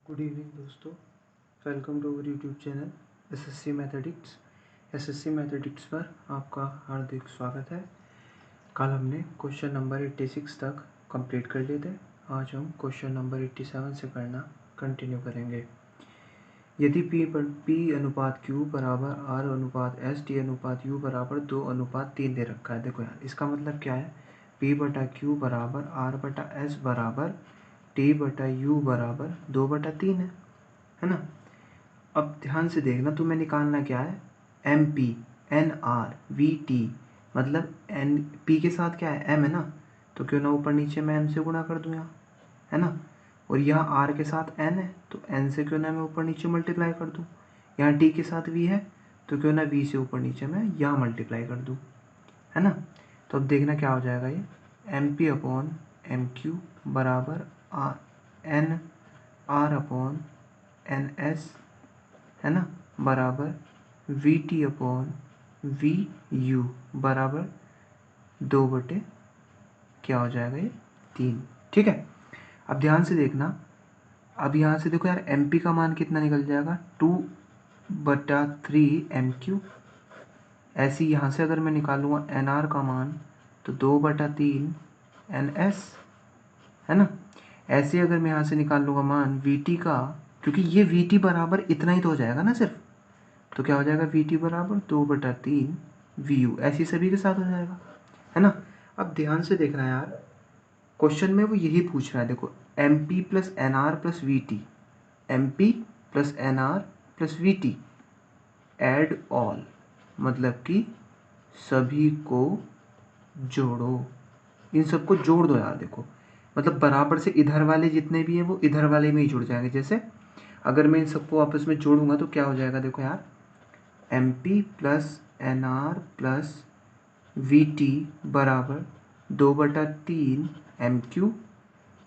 Good evening दोस्तों, welcome to our YouTube channel SSC mathematics. SSC mathematics पर आपका हार्दिक स्वागत है। कल हमने क्वेश्चन नंबर 86 तक कंप्लीट कर लिए थे। आज हम क्वेश्चन नंबर 87 से करना कंटिन्यू करेंगे। यदि P अनुपात Q बराबर R अनुपात S T अनुपात U बराबर 2:3 दे रखा है। देखो यार, इसका मतलब क्या है? P बटा Q बराबर R बटा S बराबर T बटा U बराबर 2/3 है ना। अब ध्यान से देखना, तुम्हें निकालना क्या है? M P N R V T, मतलब एन पी के साथ क्या है? एम है ना, तो क्यों ना ऊपर नीचे मैं एम से गुणा कर दूँ यहाँ, है ना। और यहाँ आर के साथ एन है, तो एन से क्यों ना मैं ऊपर नीचे मल्टीप्लाई कर दूँ। यहाँ टी के साथ वी है, तो क्यों ना वी से ऊपर नीचे मैं यहाँ मल्टीप्लाई कर दूँ, है ना। तो अब देखना क्या हो जाएगा, ये M P upon M Q बराबर N R upon N S, है ना, बराबर V T upon V U बराबर 2/, क्या हो जाएगा ये 3। ठीक है, अब ध्यान से देखना। अब यहाँ से देखो यार, एम पी का मान कितना निकल जाएगा? 2/3 एम क्यू। ऐसे ही यहाँ से अगर मैं निकालूंगा एन आर का मान, तो 2/3 एन एस, है ना। ऐसे अगर मैं यहाँ से निकाल लूँगा मान वी टी का, क्योंकि ये वी टी बराबर इतना ही तो हो जाएगा ना सिर्फ, तो क्या हो जाएगा? वी टी बराबर 2/3 वी यू। ऐसी सभी के साथ हो जाएगा, है ना। अब ध्यान से देखना यार, क्वेश्चन में वो यही पूछ रहा है। देखो, M P plus N R plus V T, M P plus N R plus V T add all, मतलब कि सभी को जोड़ो। इन सबको जोड़ दो यार। देखो, मतलब बराबर से इधर वाले जितने भी हैं वो इधर वाले में ही जुड़ जाएंगे। जैसे अगर मैं इन सबको आपस में जोड़ूंगा तो क्या हो जाएगा? देखो यार, M P plus N R plus V T बराबर 2/3 M Q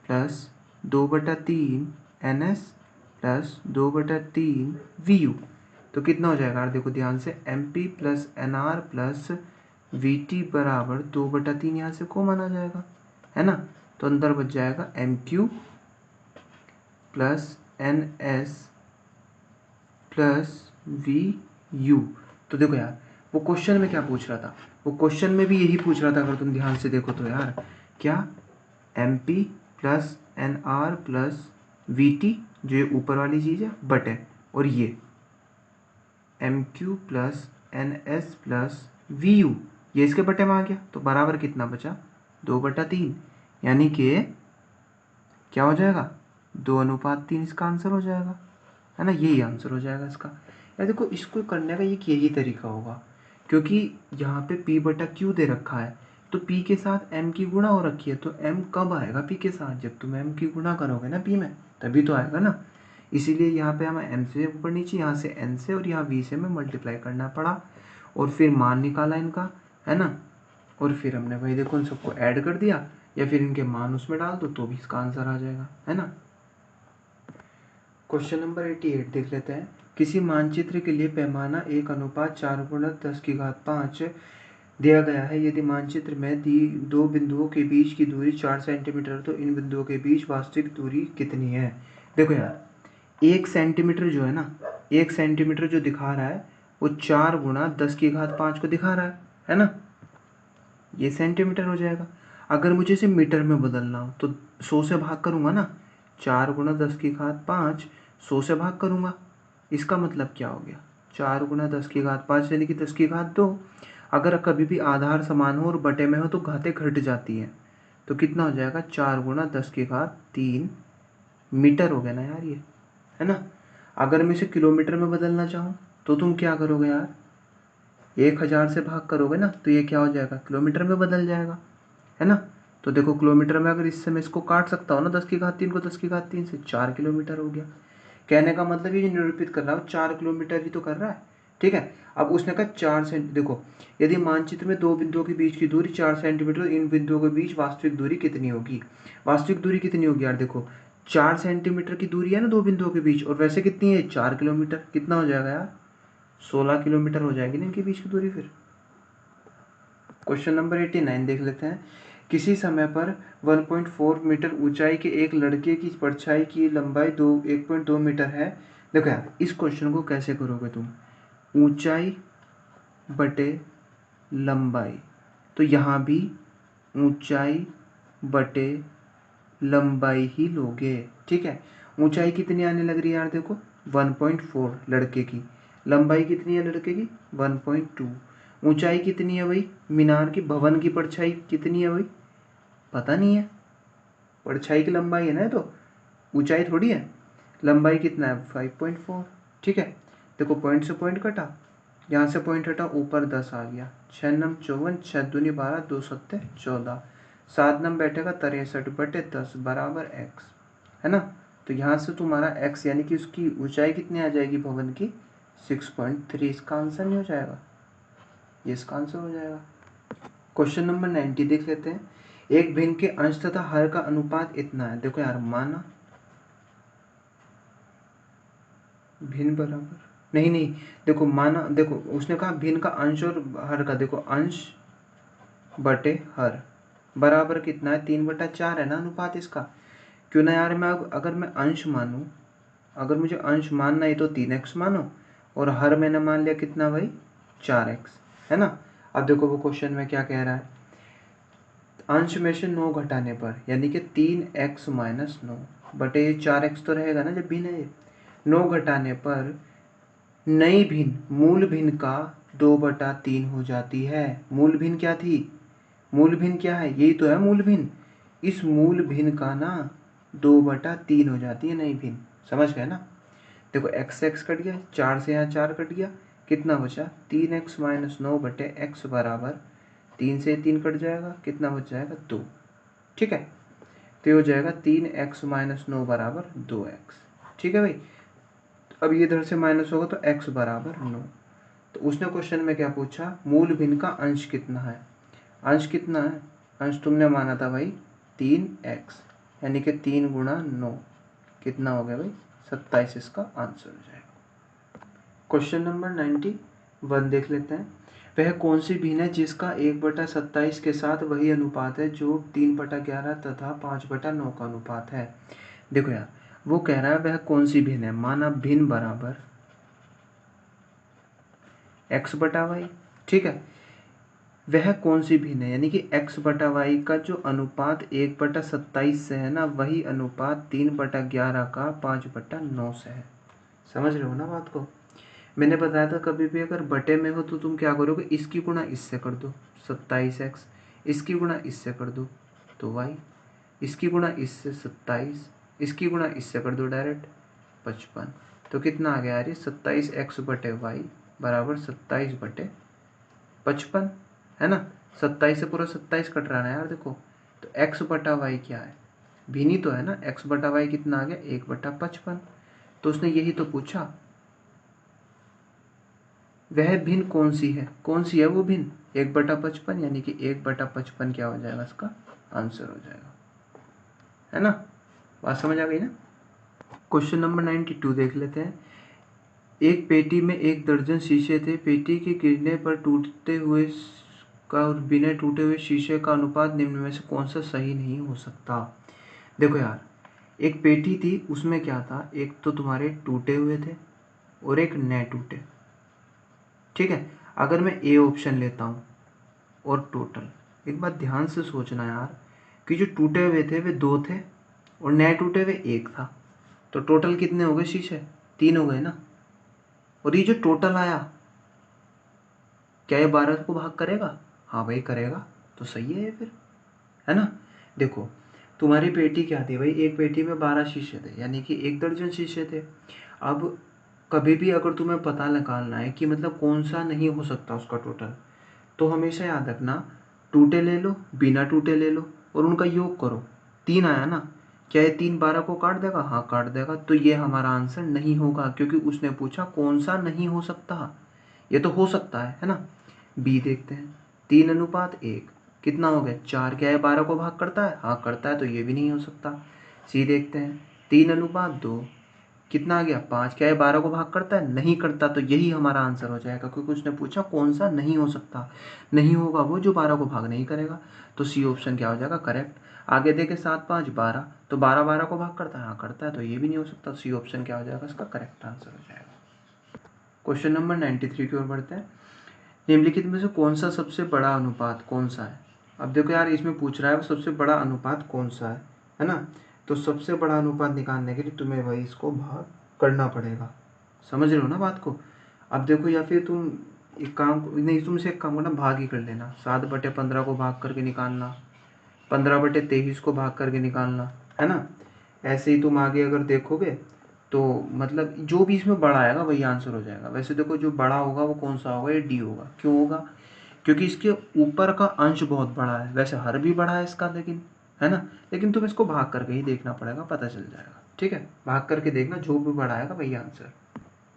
plus 2/3 N S plus 2/3 V U. तो कितना हो जाएगा यार? देखो ध्यान से, M P plus N R plus V T बराबर 2/3, यहाँ से कॉमन आ जाएगा, है ना। तो अंदर बच जाएगा M Q plus N S plus V U. तो देखो यार, वो क्वेश्चन में क्या पूछ रहा था? वो क्वेश्चन में भी यही पूछ रहा था, अगर तुम ध्यान से देखो तो यार, क्या? M P plus N R plus V T, जो ये ऊपर वाली चीज़ है, बटे, और ये M Q plus N S plus V U, ये इसके बटे में आ गया, तो बराबर कितना बचा? 2/3, यानी कि क्या हो जाएगा? 2:3 इसका आंसर हो जाएगा, है ना। यही आंसर हो जाएगा इसका। यार देखो, इसको करने का एक यही तरीका होगा, क्योंकि यहाँ पे P/Q दे रखा है, तो P के साथ M की गुणा हो रखी है, तो M कब आएगा P के साथ? जब तुम M की गुणा करोगे ना P में, तभी तो आएगा ना। इसीलिए यहाँ पे हमें M से ऊपर नीचे, यहाँ से N से और यहाँ V से में मल्टीप्लाई करना पड़ा, और फिर मान निकाला इनका, है ना। और फिर हमने वही देखो उन सबको ऐड कर दिया, या फिर इनके मान उसमें डाल दो तो भी इसका आंसर आ जाएगा, है ना। क्वेश्चन नंबर 88 देख लेते हैं। किसी मानचित्र के लिए पैमाना 1:4 × 10⁵ दिया गया है। यदि मानचित्र में दी दो बिंदुओं के बीच की दूरी 4 सेंटीमीटर, तो इन बिंदुओं के बीच वास्तविक दूरी कितनी है? देखो यार, 1 सेंटीमीटर जो है ना, 1 सेंटीमीटर जो दिखा रहा है, वो 4 × 10⁵ को दिखा रहा है ना। ये सेंटीमीटर हो जाएगा। अगर मुझे इसे मीटर में बदलना हो तो 100 से भाग करूँगा ना, 4 × 10⁵ 100 से भाग करूँगा। इसका मतलब क्या हो गया? 4 × 10⁵ यानी कि 10⁵2। अगर कभी भी आधार समान हो और बटे में हो तो घातें घट जाती हैं, तो कितना हो जाएगा? 4 × 10⁵3 मीटर हो गया ना यार ये, है ना। अगर मैं इसे किलोमीटर में बदलना चाहूँ तो तुम क्या करोगे यार? 1000 से भाग करोगे ना, तो ये क्या हो जाएगा? किलोमीटर में बदल जाएगा, है ना। तो देखो, किलोमीटर में अगर इससे मैं इसको काट सकता हूँ ना, 10⁵3 को 10⁵3 से, 4 किलोमीटर हो गया। कहने का मतलब ये निरूपित कर रहा है 4 किलोमीटर ही तो कर रहा है, ठीक है। अब उसने कहा 4 सेंटी, देखो, यदि मानचित्र में दो बिंदुओं के बीच की दूरी 4 सेंटीमीटर, इन बिंदुओं के बीच वास्तविक दूरी कितनी होगी? वास्तविक दूरी कितनी होगी यार? देखो, 4 सेंटीमीटर की दूरी है ना दो बिंदुओं के बीच, और वैसे कितनी है? 4 किलोमीटर। कितना हो जाएगा यार? 16 किलोमीटर हो जाएगी ना इनके बीच की दूरी। फिर क्वेश्चन नंबर 89 देख लेते हैं। किसी समय पर 1.4 मीटर ऊंचाई के एक लड़के की परछाई की लंबाई 1.2 मीटर है। देखो यार, इस क्वेश्चन को कैसे करोगे तुम, ऊंचाई बटे लंबाई, तो यहाँ भी ऊंचाई बटे लंबाई ही लोगे। ठीक है, ऊंचाई कितनी आने लग रही है यार, देखो 1.4 लड़के की, लंबाई कितनी है लड़के की 1.2, ऊंचाई कितनी है भाई, मीनार की भवन की परछाई कितनी है भाई, पता नहीं है, परछाई की लंबाई है ना, तो ऊंचाई थोड़ी है, लंबाई कितना है 5.4। ठीक है, देखो पॉइंट से पॉइंट कटा, यहाँ से पॉइंट हटा, ऊपर 10 आ गया, 6 नम 54, 6 दूनी 12, 2 सत्ते 14, 7 नम बैठेगा 63 बटे 10 बराबर x, है ना। तो यहाँ से तुम्हारा x यानी कि उसकी ऊंचाई कितनी आ जाएगी भवन की 6.3, इसका आंसर नहीं हो जाएगा, ये इसका आंसर हो जाएगा। क्वेश्चन नंबर 90 देख लेते हैं। एक भिन्न के अंश तथा हर का अनुपात इतना है। देखो यार, माना भिन्न बराबर नहीं, देखो माना, देखो उसने कहा भिन्न का अंश और हर का, देखो अंश बटे हर बराबर कितना है 3/4 है ना अनुपात इसका। क्यों ना यार, अगर मैं अंश मानूं, अगर मुझे अंश मानना है तो 3x मानो, और हर मैंने मान लिया कितना भाई 4x, है ना। अब देखो वो क्वेश्चन में क्या कह रहा है, अंश में से 9 घटाने पर, यानी कि 3x - 9 बटे ये 4x तो रहेगा ना जब भिन्न है, 9 घटाने पर नई भिन्न मूल भिन्न का 2/3 हो जाती है। मूल भिन्न क्या थी, मूल भिन्न क्या है, यही तो है मूल भिन्न, इस मूल भिन्न का ना 2/3 हो जाती है नई भिन्न, समझ गए ना। देखो x कट गया, 4 से यहाँ 4 कट गया, कितना बचा 3x - 9 बटे x बराबर 3 से 3 कट जाएगा, कितना बच जाएगा 2। ठीक है, तो ये हो जाएगा 3x - 9 बराबर 2x। ठीक है भाई, अब ये इधर से माइनस होगा तो x बराबर 9। तो उसने क्वेश्चन में क्या पूछा, मूल भिन्न का अंश कितना है, अंश कितना है, अंश तुमने माना था भाई 3x, यानी कि 3 × 9 कितना हो गया भाई 27, इसका आंसर हो जाएगा। क्वेश्चन नंबर 91 देख लेते हैं। वह कौन सी भिन्न है जिसका 1/27 के साथ वही अनुपात है जो 3/11 तथा 5/9 का अनुपात है। देखो यार, वो कह रहा है वह कौन सी भिन्न है, माना भिन्न बराबर x/y। ठीक है, वह कौन सी भिन्न है, यानी कि x/y का जो अनुपात 1/27 से है ना, वही अनुपात 3/11 का 5/9 से है। समझ रहे हो ना बात को। मैंने बताया था कभी भी अगर बटे में हो तो तुम क्या करोगे, इसकी गुणा इससे कर दो 27x, इसकी गुणा इससे कर दो तो y, इसकी गुणा इससे 27, इसकी गुणा इससे कर दो डायरेक्ट 55। तो कितना आ गया यार, 27x/y बराबर 27/55, है ना। 27 से पूरा 27 कट रहा है ना यार, देखो तो x/y क्या है, भिन्न तो है ना, x/y कितना आ गया 1/55। तो उसने यही तो पूछा, वह भिन्न कौन सी है, कौन सी है वो भिन्न 1/55, यानी कि 1/55 क्या हो जाएगा, इसका आंसर हो जाएगा, है ना। बात समझ आ गई ना। क्वेश्चन नंबर 92 देख लेते हैं। एक पेटी में 1 दर्जन शीशे थे, पेटी के गिरने पर टूटते हुए का और बिना टूटे हुए शीशे का अनुपात निम्न में से कौन सा सही नहीं हो सकता। देखो यार, एक पेटी थी, उसमें क्या था, एक तो तुम्हारे टूटे हुए थे और एक न टूटे। ठीक है, अगर मैं ए ऑप्शन लेता हूँ और टोटल, एक बात ध्यान से सोचना यार, कि जो टूटे हुए थे वे 2 थे और न टूटे हुए 1 था, तो टोटल कितने हो गए शीशे, 3 हो गए ना। और ये जो टोटल आया, क्या ये 12 को भाग करेगा, हाँ भाई करेगा, तो सही है ये फिर, है ना। देखो तुम्हारी पेटी क्या थी भाई, एक पेटी में 12 शीशे थे, यानी कि 1 दर्जन शीशे थे। अब कभी भी अगर तुम्हें पता निकालना है कि मतलब कौन सा नहीं हो सकता उसका टोटल, तो हमेशा याद रखना, टूटे ले लो बिना टूटे ले लो और उनका योग करो, 3 आया ना, क्या ये 3 12 को काट देगा, हाँ काट देगा, तो ये हमारा आंसर नहीं होगा, क्योंकि उसने पूछा कौन सा नहीं हो सकता, ये तो हो सकता है ना। बी देखते हैं, 3:1 कितना हो गया 4, क्या है 12 को भाग करता है, हाँ करता है, तो ये भी नहीं हो सकता। सी देखते हैं, 3:2 कितना आ गया 5। क्या ये 12 को भाग करता है? नहीं करता, तो यही हमारा आंसर हो जाएगा, क्योंकि उसने पूछा कौन सा नहीं हो सकता। नहीं होगा वो जो 12 को भाग नहीं करेगा, तो सी ऑप्शन क्या हो जाएगा करेक्ट। आगे देखे 7 5 12, तो 12 12 को भाग करता है? हाँ करता है, तो ये भी नहीं हो सकता। सी ऑप्शन क्या हो जाएगा इसका करेक्ट आंसर हो जाएगा। क्वेश्चन नंबर 93 की ओर बढ़ते हैं। निम्नलिखित में से कौन सा सबसे बड़ा अनुपात कौन सा है? अब देखो यार, इसमें पूछ रहा है वो सबसे बड़ा अनुपात कौन सा है ना। तो सबसे बड़ा अनुपात निकालने के लिए तुम्हें भाई इसको भाग करना पड़ेगा। समझ रहे हो ना बात को? अब देखो, या फिर तुम एक काम नहीं, तुमसे एक काम करना, भाग ही कर लेना। 7/15 को भाग करके निकालना, 15/23 को भाग करके निकालना, है ना। ऐसे ही तुम आगे अगर देखोगे तो मतलब जो भी इसमें बड़ा आएगा वही आंसर हो जाएगा। वैसे देखो, जो बड़ा होगा वो कौन सा होगा? ये डी होगा। क्यों होगा? क्योंकि इसके ऊपर का अंश बहुत बड़ा है। वैसे हर भी बड़ा है इसका, लेकिन है ना, लेकिन तुम इसको भाग करके ही देखना पड़ेगा, पता चल जाएगा। ठीक है, भाग करके देखना, जो भी बड़ा आएगा वही आंसर।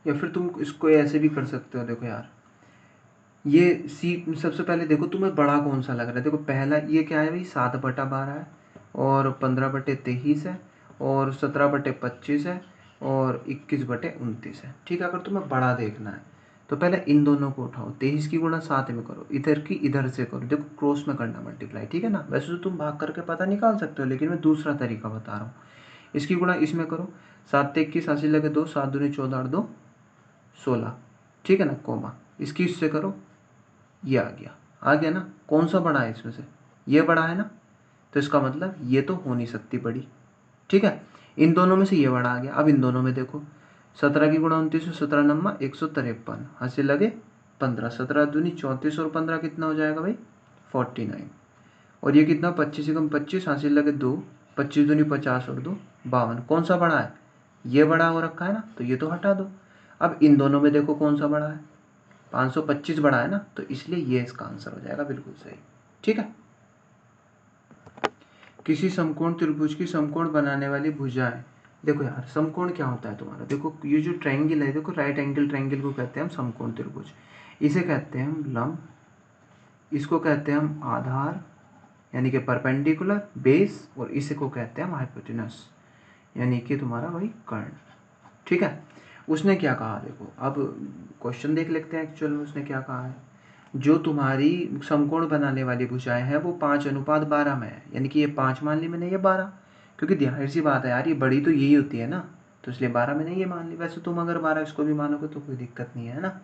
या फिर तुम इसको ऐसे भी कर सकते हो। देखो यार, ये सी सबसे पहले देखो तुम्हें बड़ा कौन सा लग रहा है। देखो पहला ये क्या है भाई, 7/12 है, और 15/23 है, और 17/25 है, और 21/29 है। ठीक है, अगर तुम्हें बड़ा देखना है तो पहले इन दोनों को उठाओ, 23 की गुणा 7 में करो, इधर की इधर से करो, देखो क्रॉस में करना मल्टीप्लाई। ठीक है ना, वैसे तो तुम भाग करके पता निकाल सकते हो, लेकिन मैं दूसरा तरीका बता रहा हूँ। इसकी गुणा इसमें करो, 7 21 80 लगे 2, 7 दूनी 14 8 2 16। ठीक है ना, कोमा इसकी इससे करो, ये आ गया ना। कौन सा बड़ा है इसमें से? ये बड़ा है ना, तो इसका मतलब ये तो हो नहीं सकती बड़ी। ठीक है, इन दोनों में से ये बड़ा आ गया। अब इन दोनों में देखो, 17 की गुणा 29, 17 नम्मा 153, हंसी लगे 15, 17 दूनी 34 और 15 कितना हो जाएगा भाई 49। और ये कितना 25 कम 25, हासिल लगे 2, 25 दूनी 50 और 2 52। कौन सा बड़ा है? ये बड़ा हो रखा है ना, तो ये तो हटा दो। अब इन दोनों में देखो कौन सा बड़ा है, 525 बड़ा है ना, तो इसलिए ये इसका आंसर हो जाएगा बिल्कुल सही। ठीक है, किसी समकोण त्रिभुज की समकोण बनाने वाली भुजाएं। देखो यार, समकोण क्या होता है तुम्हारा? देखो ये जो ट्रायंगल है, देखो राइट एंगल ट्रायंगल को कहते हैं हम समकोण त्रिभुज। इसे कहते हैं हम लंब, इसको कहते हैं हम आधार यानी कि परपेंडिकुलर बेस, और इसे को कहते हैं हम हाइपोटेनस यानी कि तुम्हारा वही कर्ण। ठीक है, उसने क्या कहा देखो, अब क्वेश्चन देख लेते हैं एक्चुअल में उसने क्या कहा है। जो तुम्हारी समकोण बनाने वाली भुजाएं हैं वो 5:12 में है, यानी कि ये 5 मान ली मैंने, ये 12, क्योंकि ध्यान सी बात है यार, ये बड़ी तो यही होती है ना, तो इसलिए 12 मैंने ये मान ली। वैसे तुम अगर 12 इसको भी मानोगे तो कोई दिक्कत नहीं है ना।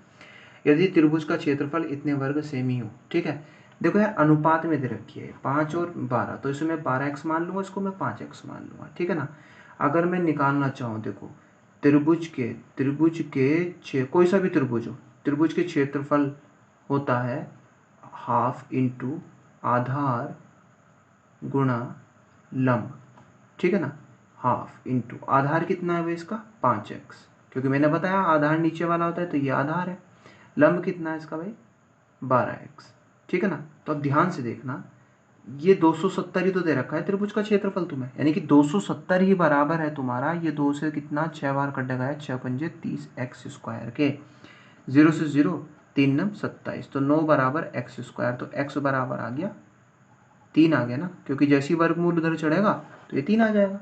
यदि त्रिभुज का क्षेत्रफल इतने वर्ग सेमी हो। ठीक है, देखो यार अनुपात में दे रखी है 5 और 12, तो इसे मैं 12x मान लूँगा, इसको मैं 5x मान लूँगा। ठीक है ना, अगर मैं निकालना चाहूँ, देखो त्रिभुज के कोई सा भी त्रिभुज हो, त्रिभुज के क्षेत्रफल होता है हाफ इंटू आधार गुणा लंब। ठीक है ना, हाफ इंटू आधार कितना है भाई इसका 5x, क्योंकि मैंने बताया आधार नीचे वाला होता है, तो ये आधार है। लंब कितना है इसका भाई 12x। ठीक है ना, तो अब ध्यान से देखना, ये 270 ही तो दे रखा है त्रिभुज का क्षेत्रफल तुम्हें, यानी कि 270 ही बराबर है तुम्हारा, ये 2 से कितना 6 बार कटेगा है, 6 पंजे 30 एक्स स्क्वायर के, 0 से 0 3 9 27, तो 9 बराबर एक्स स्क्वायर, तो एक्स बराबर आ गया 3 आ गया ना, क्योंकि जैसे ही वर्गमूल उधर चढ़ेगा तो ये 3 आ जाएगा।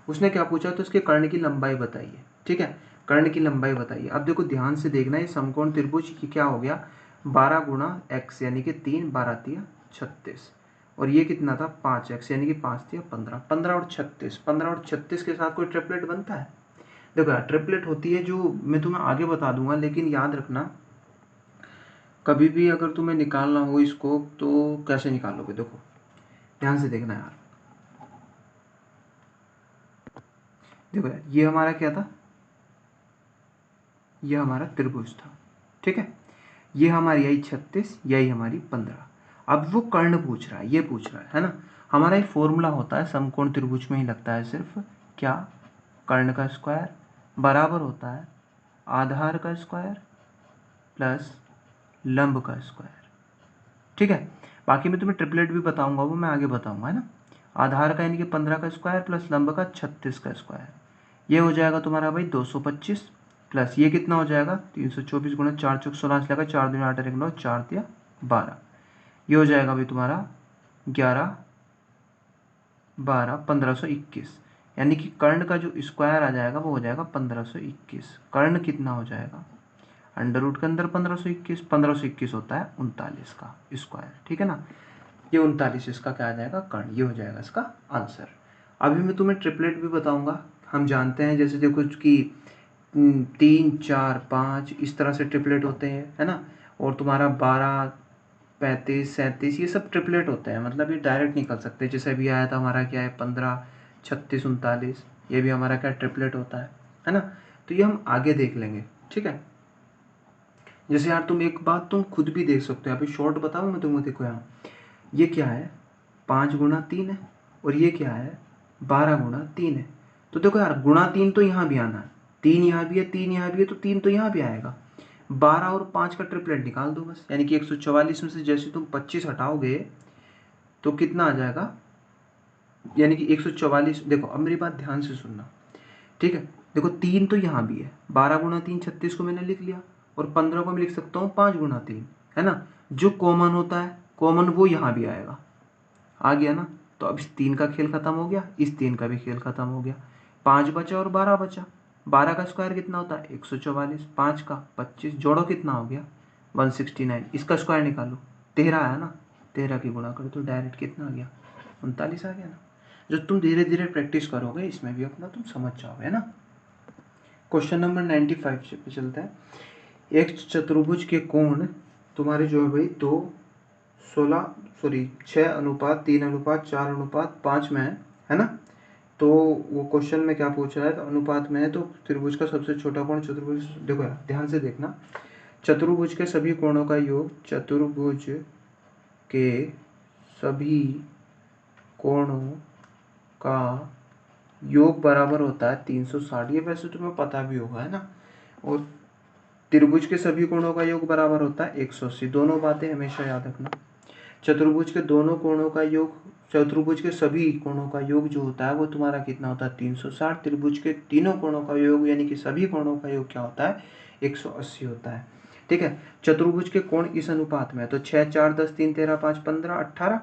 उसने क्या पूछा, तो इसके कर्ण की लंबाई बताइए। ठीक है, कर्ण की लंबाई बताइए। अब देखो ध्यान से देखना, ये समकोण त्रिभुज की क्या हो गया 12 गुणा एक्स यानी कि 3, 12 तिया 36, और ये कितना था 5x यानी कि 5 तिया 15, 15 और 36, 15 और 36 के साथ कोई ट्रिपलेट बनता है? देखो यार, ट्रिपलेट होती है जो मैं तुम्हें आगे बता दूंगा, लेकिन याद रखना कभी भी अगर तुम्हें निकालना हो इसको तो कैसे निकालोगे। देखो ध्यान से देखना यार, देखो यार ये हमारा क्या था, ये हमारा त्रिभुज था। ठीक है, ये हमारी आई 36, यही हमारी 15। अब वो कर्ण पूछ रहा है, ये पूछ रहा है ना। हमारा एक फॉर्मूला होता है समकोण त्रिभुज में ही लगता है सिर्फ, क्या, कर्ण का स्क्वायर बराबर होता है आधार का स्क्वायर प्लस लंब का स्क्वायर। ठीक है, बाकी मैं तुम्हें ट्रिपलेट भी बताऊंगा, वो मैं आगे बताऊंगा, है ना। आधार का यानी कि 15 का स्क्वायर प्लस लंब का 36 का स्क्वायर, ये हो जाएगा तुम्हारा भाई 225, प्लस ये कितना हो जाएगा 324 गुणा 4 चौक 16 लगा, 4 दूनी 8 9 4 तिया 12, ये हो जाएगा भाई तुम्हारा 11 12 1521, यानी कि कर्ण का जो स्क्वायर आ जाएगा वो हो जाएगा 1521। कर्ण कितना हो जाएगा, अंडर रूट के अंदर 1521, 1521 होता है 39 का स्क्वायर, ठीक है ना। ये 39 इसका क्या आ जाएगा, कर्ण, ये हो जाएगा इसका आंसर। अभी मैं तुम्हें ट्रिपलेट भी बताऊंगा। हम जानते हैं जैसे देखो कि 3 4 5 इस तरह से ट्रिपलेट होते हैं, है ना। और तुम्हारा 12 35 37 ये सब ट्रिपलेट होते हैं, मतलब ये डायरेक्ट निकल सकते हैं। जैसे अभी आया था हमारा क्या है 15 36 39, ये भी हमारा क्या ट्रिपलेट होता है ना। तो ये हम आगे देख लेंगे, ठीक है। जैसे यार तुम एक बात तुम खुद भी देख सकते हो, अभी शॉर्ट बताऊँ मैं तुम्हें, देखो यहाँ ये क्या है 5 गुणा 3 है, और ये क्या है 12 गुणा 3 है। तो देखो यार गुणा 3 तो यहाँ भी आना है, 3 यहाँ भी है, 3 यहाँ भी है, तो 3 तो यहाँ भी आएगा। 12 और 5 का ट्रिपलेट निकाल दो बस, यानी कि 144 में से जैसे तुम 25 हटाओगे तो कितना आ जाएगा, यानी कि 144। देखो अब मेरी बात ध्यान से सुनना, ठीक है। देखो 3 तो यहाँ भी है, 12 गुणा 3 36 को मैंने लिख लिया, और 15 को मैं लिख सकता हूँ 5 गुणा 3, है ना। जो कॉमन होता है कॉमन वो यहाँ भी आएगा, आ गया ना। तो अब इस 3 का खेल खत्म हो गया, इस 3 का भी खेल खत्म हो गया। 5 बचा और 12 बचा। 12 का स्क्वायर कितना होता है 144, 5 का 25, जोड़ो कितना हो गया 169। इसका स्क्वायर निकालो, 13 आया ना, 13 की गुणा करो तो डायरेक्ट कितना आ गया 39 आ गया ना। जो तुम धीरे धीरे प्रैक्टिस करोगे इसमें भी अपना तुम समझ जाओगे, है ना। क्वेश्चन नंबर 95 पे चलते हैं। एक चतुर्भुज के कोण तुम्हारे जो है भाई 6:3:4:5 में है ना। तो वो क्वेश्चन में क्या पूछ रहा है, तो अनुपात में है, तो त्रिभुज का सबसे छोटा कोण चतुर्भुज, देखो यार ध्यान से देखना, चतुर्भुज के सभी कोणों का योग, चतुर्भुज के सभी कोणों का योग बराबर होता है 360। ये वैसे तुम्हें पता भी होगा, है ना। और त्रिभुज के सभी कोणों का योग बराबर होता है 180। दोनों बातें हमेशा याद रखना। चतुर्भुज के दोनों कोणों का योग, चतुर्भुज के सभी कोणों का योग जो होता है वो तुम्हारा कितना होता है 360। त्रिभुज के तीनों कोणों का योग यानी कि सभी कोणों का योग क्या होता है 180 होता है, ठीक है। चतुर्भुज के कोण इस अनुपात में है, तो 6 4 10 3 13 5 15 18,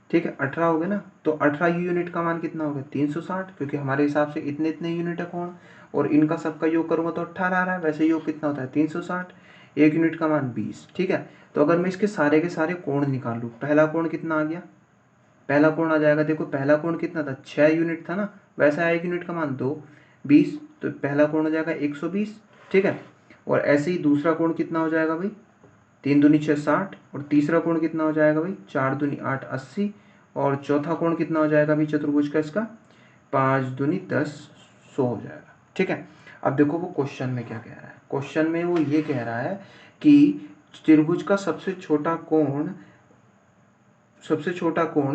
ठीक है 18 हो गए ना। तो 18 यूनिट का मान कितना होगा 360, क्योंकि हमारे हिसाब से इतने इतने यूनिट है कोण, और इनका सबका योग करूंगा तो 18 आ रहा है। वैसे योग कितना होता है 360, एक यूनिट का मान 20, ठीक है। तो अगर मैं इसके सारे के सारे कोण निकाल लूँ, पहला कोण कितना आ गया, पहला कोण आ जाएगा, देखो पहला कोण कितना था 6 यूनिट था ना, वैसा एक यूनिट का मान 2 20, तो पहला कोण हो जाएगा 120, ठीक है। और ऐसे ही दूसरा कोण कितना हो जाएगा भाई 3 दूनी 6 60, और तीसरा कोण कितना हो जाएगा भाई 4 दूनी 8 80, और चौथा कोण कितना हो जाएगा भाई चतुर्भुज का इसका 5 दूनी 10 100 हो जाएगा, ठीक है। अब देखो वो क्वेश्चन में क्या कह रहा है, क्वेश्चन में वो ये कह रहा है कि त्रिभुज का सबसे छोटा कोण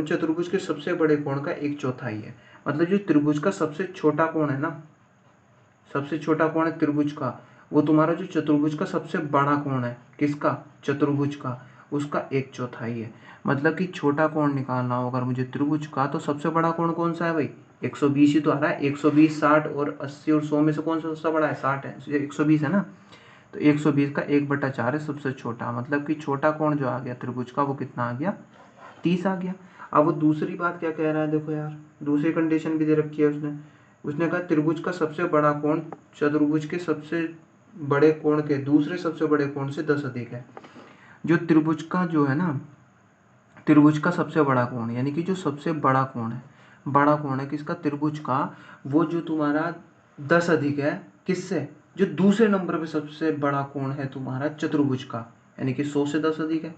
चतुर्भुज के सबसे बड़े कोण का 1/4 है। मतलब जो त्रिभुज का सबसे छोटा कोण है ना, सबसे छोटा कोण है त्रिभुज का, वो तुम्हारा जो चतुर्भुज का सबसे बड़ा कोण है किसका, चतुर्भुज का, उसका 1/4 है। मतलब कि छोटा कोण निकालना हो अगर मुझे त्रिभुज का, तो सबसे बड़ा कोण कौन सा है भाई 120 ही तो आ रहा है। 120 60 और 80 और 100 में से कौन सा सबसे बड़ा है 60 है, 120 है ना। तो 120 का 1/4 है सबसे छोटा, मतलब कि छोटा कोण जो आ गया त्रिभुज का वो कितना आ गया 30 आ गया। अब वो दूसरी बात क्या कह रहा है, देखो यार दूसरी कंडीशन भी दे रखी है उसने। उसने कहा त्रिभुज का सबसे बड़ा कोण चतुर्भुज के सबसे बड़े कोण के दूसरे सबसे बड़े कोण से 10 अधिक है। जो त्रिभुज का जो है ना, त्रिभुज का सबसे बड़ा कोण यानी कि जो सबसे बड़ा कोण है, बड़ा कोण है किसका त्रिभुज का, वो जो तुम्हारा 10 अधिक है किससे, जो दूसरे नंबर पे सबसे बड़ा कोण है तुम्हारा चतुर्भुज का, यानी कि 100 से 10 अधिक है,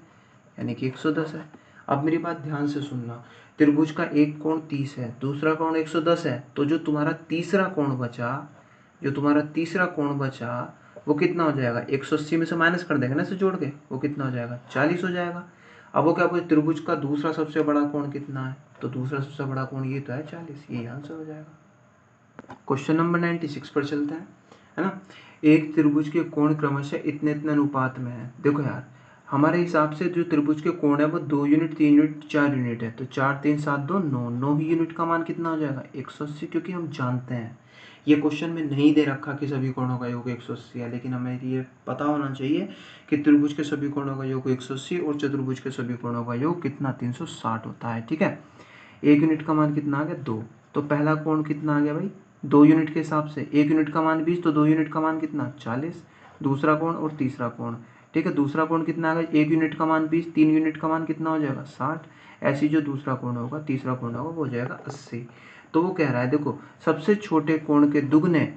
यानी कि 110 है। अब मेरी बात ध्यान से सुनना, त्रिभुज का एक कोण 30 है, दूसरा कोण 110 है, तो जो तुम्हारा तीसरा कोण बचा, जो तुम्हारा तीसरा कोण बचा वो कितना हो जाएगा 180 में से माइनस कर देंगे ना इसे जोड़ के, वो कितना हो जाएगा 40 हो जाएगा। अब वो क्या पूछे त्रिभुज का दूसरा सबसे बड़ा कोण कितना है, तो दूसरा सबसे बड़ा कोण ये तो है 40, यही आंसर हो जाएगा। क्वेश्चन नंबर 96 पर चलते हैं, है ना। एक त्रिभुज के कोण क्रमशः इतने इतने अनुपात में है। देखो यार हमारे हिसाब से जो त्रिभुज के कोण है वो 2 यूनिट 3 यूनिट 4 यूनिट है, तो 4 3 7 2 9, 9 ही यूनिट का मान कितना हो जाएगा 180, क्योंकि हम जानते हैं ये क्वेश्चन में नहीं दे रखा कि सभी कोणों का योग 180 है, लेकिन हमें ये पता होना चाहिए कि त्रिभुज के सभी कोणों का योग 180 और चतुर्भुज के सभी कोणों का योग कितना 360 होता है, ठीक है। एक यूनिट का मान कितना आ गया 2, तो पहला कोण कितना आ गया भाई 2 यूनिट के हिसाब से, 1 यूनिट का मान 20 तो 2 यूनिट का मान कितना 40, दूसरा कोण और तीसरा कोण। ठीक है, दूसरा कोण कितना आ गया 1 यूनिट का मान 20, 3 यूनिट का मान कितना हो जाएगा 60, ऐसी जो दूसरा कोण होगा तीसरा कोण होगा वो हो जाएगा 80। तो वो कह रहा है देखो सबसे छोटे कोण के दुगने,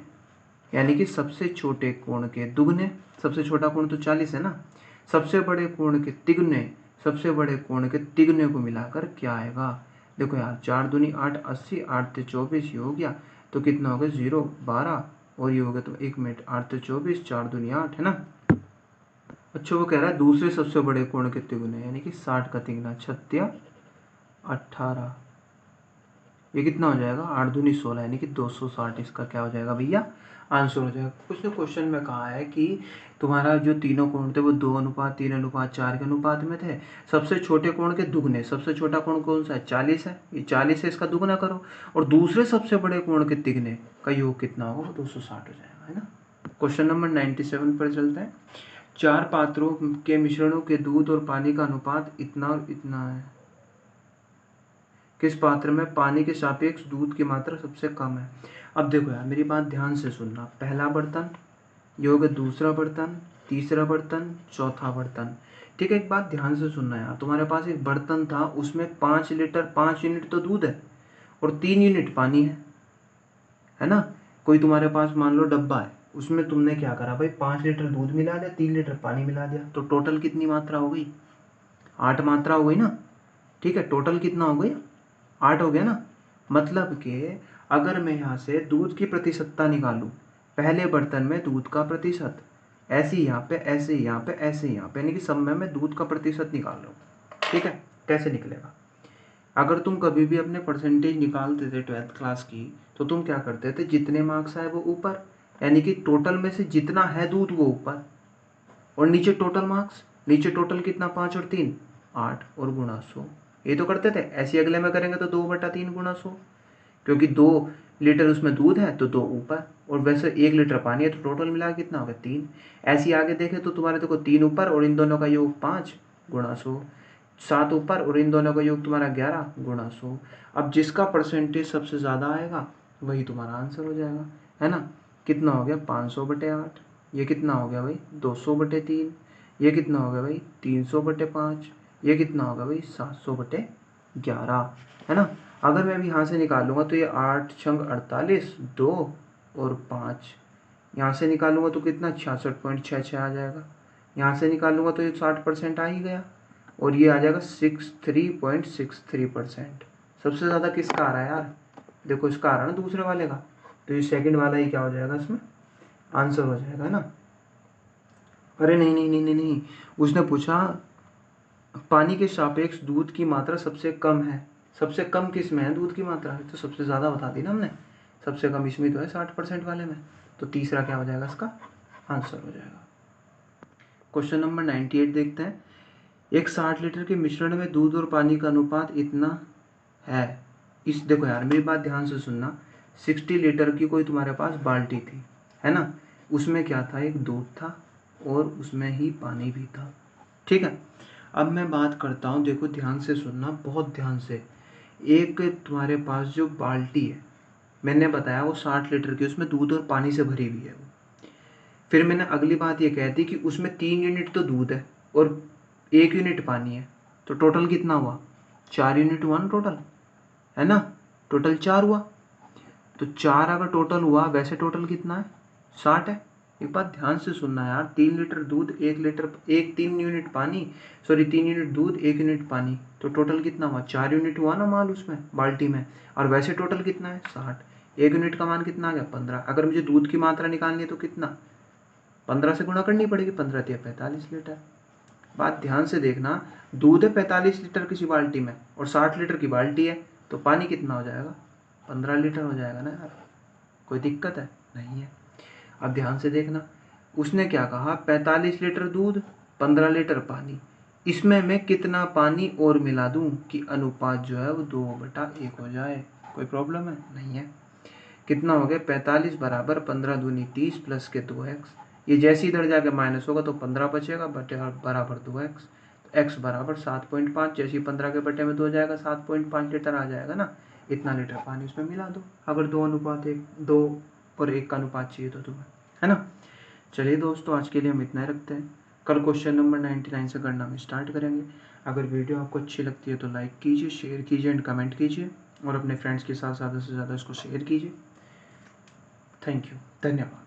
यानी कि सबसे छोटे कोण के दुगने, सबसे छोटा कोण तो 40 है ना, सबसे बड़े कोण के तिगुने, सबसे बड़े कोण के तिगुने को मिलाकर क्या आएगा। देखो यार 4 दूनी 8 80, 8 ते 24 ये हो गया, तो कितना हो गया 0 12 और ये हो गया तो 1 मिनट 8 ते 24 4 दूनी 8 है ना। अच्छा वो कह रहा है दूसरे सबसे बड़े कोण के तिगुने, यानी कि 60 का तिगुना 36 18, ये कितना हो जाएगा 8 दूनी 16, यानी कि 260 इसका क्या हो जाएगा भैया आंसर हो जाएगा। कुछ क्वेश्चन में कहा है कि तुम्हारा जो तीनों कोण थे वो 2:3:4 के अनुपात में थे, सबसे छोटे कोण के दुगने, सबसे छोटा कोण कौन सा है 40 है, ये 40 है इसका दुगना करो, और दूसरे सबसे बड़े कोण के तिगने का योग कितना होगा वो 260 हो जाएगा, है ना। क्वेश्चन नंबर 97 पर चलते हैं। 4 पात्रों के मिश्रणों के दूध और पानी का अनुपात इतना और इतना है, किस पात्र में पानी के सापेक्ष दूध की मात्रा सबसे कम है। अब देखो यार मेरी बात ध्यान से सुनना, पहला बर्तन, योग दूसरा बर्तन, तीसरा बर्तन, चौथा बर्तन। ठीक है, एक बात ध्यान से सुनना यार, तुम्हारे पास एक बर्तन था उसमें 5 लीटर 5 यूनिट तो दूध है और 3 यूनिट पानी है ना। कोई तुम्हारे पास मान लो डब्बा है, उसमें तुमने क्या करा भाई 5 लीटर दूध मिला दिया, 3 लीटर पानी मिला दिया, तो टोटल कितनी मात्रा हो गई 8 मात्रा हो गई ना। ठीक है, टोटल कितना हो गई 8 हो गया ना। मतलब कि अगर मैं यहाँ से दूध की प्रतिशतता निकालूं, पहले बर्तन में दूध का प्रतिशत, ऐसे यहाँ पे ऐसे यहाँ पे ऐसे यहाँ पे, यानी कि सब में मैं दूध का प्रतिशत निकाल रहा हूँ। ठीक है, कैसे निकलेगा, अगर तुम कभी भी अपने परसेंटेज निकालते थे 12th क्लास की, तो तुम क्या करते थे जितने मार्क्स आए वो ऊपर, यानी कि टोटल में से जितना है दूध वो ऊपर, और नीचे टोटल मार्क्स, नीचे टोटल कितना 5 और 3 8 और गुणा 100, ये तो करते थे। ऐसे अगले में करेंगे तो 2/3 गुणा 100, क्योंकि 2 लीटर उसमें दूध है तो 2 ऊपर, और वैसे 1 लीटर पानी है तो टोटल मिला कितना होगा 3। ऐसे आगे देखें तो तुम्हारे देखो 3 ऊपर और इन दोनों का योग 5 गुणा 100, 7 ऊपर और इन दोनों का योग तुम्हारा 11 गुणा 100। अब जिसका परसेंटेज सबसे ज़्यादा आएगा वही तुम्हारा आंसर हो जाएगा, है ना। कितना हो गया 500/8, ये कितना हो गया भाई 200/3, ये कितना हो गया भाई 300/5, ये कितना होगा भाई 700/11, है ना। अगर मैं अभी यहाँ से निकालूंगा तो ये 8 छंग 48 2 और 5, यहाँ से निकालूंगा तो कितना 66.66 आ जाएगा, यहाँ से निकालूंगा तो ये 60% आ ही गया, और ये आ जाएगा 63.63%। सबसे ज़्यादा किसका आ रहा है यार, देखो इसका आ रहा है ना दूसरे वाले का, तो ये सेकंड वाला ही क्या हो जाएगा इसमें आंसर हो जाएगा ना। अरे नहीं नहीं नहीं नहीं नहीं, उसने पूछा पानी के सापेक्ष दूध की मात्रा सबसे कम है, सबसे कम किस में है दूध की मात्रा, तो सबसे ज़्यादा बता दी ना हमने, सबसे कम इसमें तो है 60% वाले में, तो तीसरा क्या हो जाएगा इसका आंसर हो जाएगा। क्वेश्चन नंबर 98 देखते हैं। एक 60 लीटर के मिश्रण में दूध और पानी का अनुपात इतना है, इस देखो यार मेरी बात ध्यान से सुनना, 60 लीटर की कोई तुम्हारे पास बाल्टी थी, है ना, उसमें क्या था एक दूध था और उसमें ही पानी भी था। ठीक है, अब मैं बात करता हूँ, देखो ध्यान से सुनना बहुत ध्यान से। एक तुम्हारे पास जो बाल्टी है मैंने बताया वो 60 लीटर की, उसमें दूध और पानी से भरी हुई है वो। फिर मैंने अगली बात ये कह दी कि उसमें 3 यूनिट तो दूध है और 1 यूनिट पानी है, तो टोटल कितना हुआ 4 यूनिट हुआ ना टोटल, है ना, टोटल 4 हुआ। तो 4 अगर टोटल हुआ, वैसे टोटल कितना है 60 है। एक बात ध्यान से सुनना यार, 3 लीटर दूध 1 लीटर 3 यूनिट पानी, सॉरी 3 यूनिट दूध 1 यूनिट पानी, तो टोटल कितना हुआ 4 यूनिट हुआ ना माल उसमें बाल्टी में, और वैसे टोटल कितना है 60। 1 यूनिट का मान कितना आ गया 15, अगर मुझे दूध की मात्रा निकालनी है तो कितना 15 से गुणा करनी पड़ेगी, 15 × 45 लीटर। बात ध्यान से देखना, दूध है 45 लीटर किसी बाल्टी में और 60 लीटर की बाल्टी है, तो पानी कितना हो जाएगा 15 लीटर हो जाएगा ना यार, कोई दिक्कत है नहीं है। अब ध्यान से देखना, उसने क्या कहा 45 लीटर दूध 15 लीटर पानी, इसमें मैं कितना पानी और मिला दूं कि अनुपात जो है वो 2/1 हो जाए, कोई प्रॉब्लम है नहीं है। कितना हो गया 45 बराबर 15 दूनी 30 प्लस के 2x, ये जैसे इधर जाके माइनस होगा तो 15 बचेगा बटे बराबर 2x, तो x बराबर 7.5, जैसे 15 के बटे में 2 जाएगा 7.5 लीटर आ जाएगा ना, इतना लीटर पानी उसमें मिला दो। अगर 2:1 का अनुपात चाहिए तो तुम्हें, है ना। चलिए दोस्तों, आज के लिए हम इतना ही रखते हैं। कल क्वेश्चन नंबर 99 से गणना में स्टार्ट करेंगे। अगर वीडियो आपको अच्छी लगती है तो लाइक कीजिए, शेयर कीजिए एंड कमेंट कीजिए और अपने फ्रेंड्स के साथ ज़्यादा से ज़्यादा इसको शेयर कीजिए। थैंक यू, धन्यवाद।